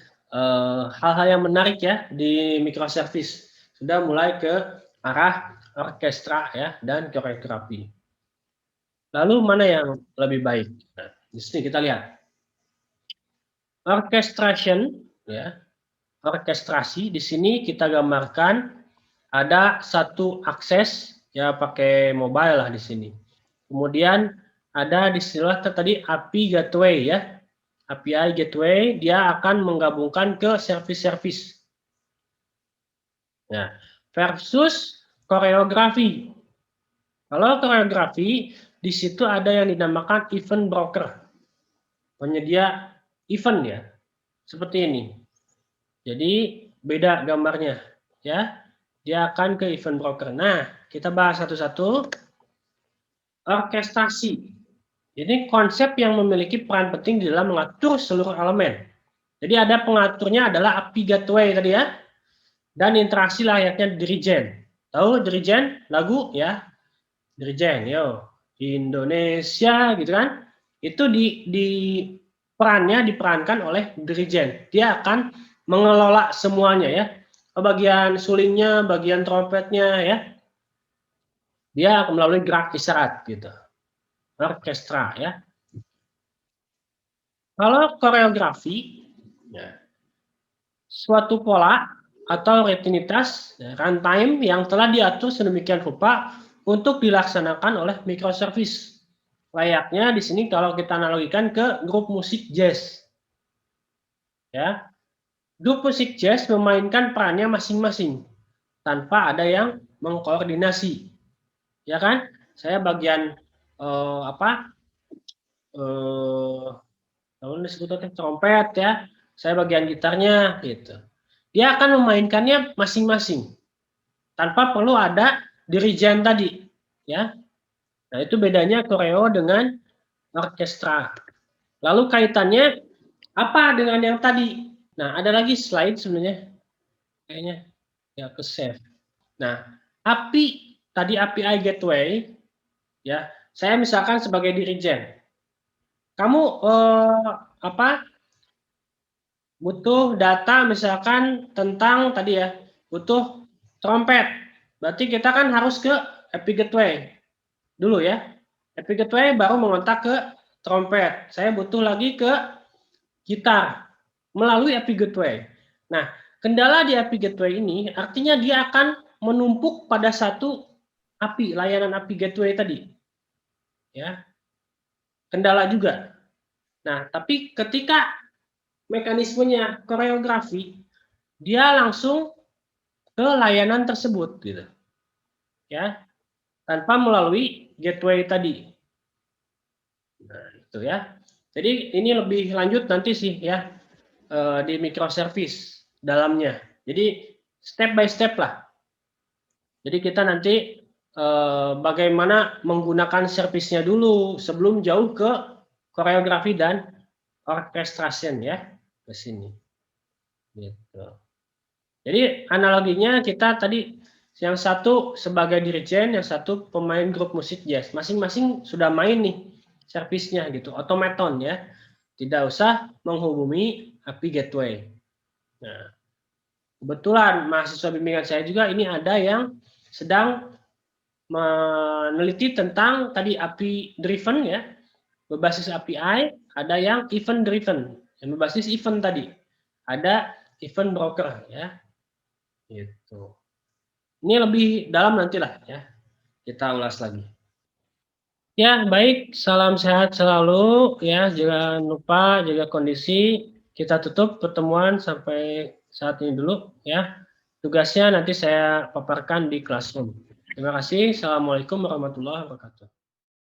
hal-hal yang menarik ya di microservice. Sudah mulai ke arah orkestra ya dan koreografi. Lalu mana yang lebih baik? Nah, di sini kita lihat. Orchestration ya. Orkestrasi di sini kita gambarkan ada satu akses ya pakai mobile lah di sini. Kemudian ada di sini tadi API gateway ya. API gateway dia akan menggabungkan ke service-service. Nah, versus koreografi. Kalau koreografi di situ ada yang dinamakan event broker. Penyedia event ya. Seperti ini. Jadi beda gambarnya ya. Dia akan ke event broker. Nah, kita bahas satu-satu. Orkestrasi. Ini konsep yang memiliki peran penting di dalam mengatur seluruh elemen. Jadi ada pengaturnya adalah API gateway tadi ya. Dan interaksi layaknya dirijen. Tahu dirijen? Lagu ya. Dirijen, yo. Indonesia gitu kan. Itu diperankan oleh dirijen. Dia akan mengelola semuanya ya. Bagian sulingnya, bagian trompetnya ya. Dia akan melalui gerak isyarat gitu. Orkestra ya. Kalau koreografi ya, suatu pola atau rutinitas ya, runtime yang telah diatur sedemikian rupa untuk dilaksanakan oleh microservice. Layaknya di sini kalau kita analogikan ke grup musik jazz. Ya. grup musik jazz memainkan perannya masing-masing tanpa ada yang mengkoordinasi, ya kan? Saya bagian disebutnya trompet ya, saya bagian gitarnya gitu. Dia akan memainkannya masing-masing tanpa perlu ada dirijen tadi, ya. Nah itu bedanya koreo dengan orkestra. Lalu kaitannya apa dengan yang tadi? Nah ada lagi slide sebenarnya, kayaknya ya ke save. Nah tadi API gateway, ya. Saya misalkan sebagai dirijen. Kamu butuh data misalkan tentang tadi ya, butuh trompet. Berarti kita kan harus ke API gateway dulu ya. API gateway baru mengontak ke trompet. Saya butuh lagi ke gitar melalui API gateway. Nah, kendala di API gateway ini artinya dia akan menumpuk pada satu API, layanan API gateway tadi. Ya. Kendala juga. Nah, tapi ketika mekanismenya koreografi, dia langsung ke layanan tersebut gitu. Ya. Tanpa melalui gateway tadi. Nah, itu ya. Jadi ini lebih lanjut nanti sih ya di microservice dalamnya. Jadi step by step lah. Jadi kita nanti bagaimana menggunakan servisnya dulu sebelum jauh ke koreografi dan orchestration ya ke sini. Gitu. Jadi analoginya kita tadi yang satu sebagai dirijen, yang satu pemain grup musik jazz. Masing-masing sudah main nih servisnya gitu, otomaton ya. Tidak usah menghubungi API gateway. Nah, kebetulan mahasiswa bimbingan saya juga ini ada yang sedang meneliti tentang tadi API driven ya, berbasis API, ada yang event driven, yang berbasis event tadi. Ada event broker ya. Gitu. Ini lebih dalam nantilah ya. Kita ulas lagi. Ya, baik, salam sehat selalu ya. Jangan lupa jaga kondisi. Kita tutup pertemuan sampai saat ini dulu ya. Tugasnya nanti saya paparkan di Classroom. Terima kasih. Assalamualaikum warahmatullahi wabarakatuh.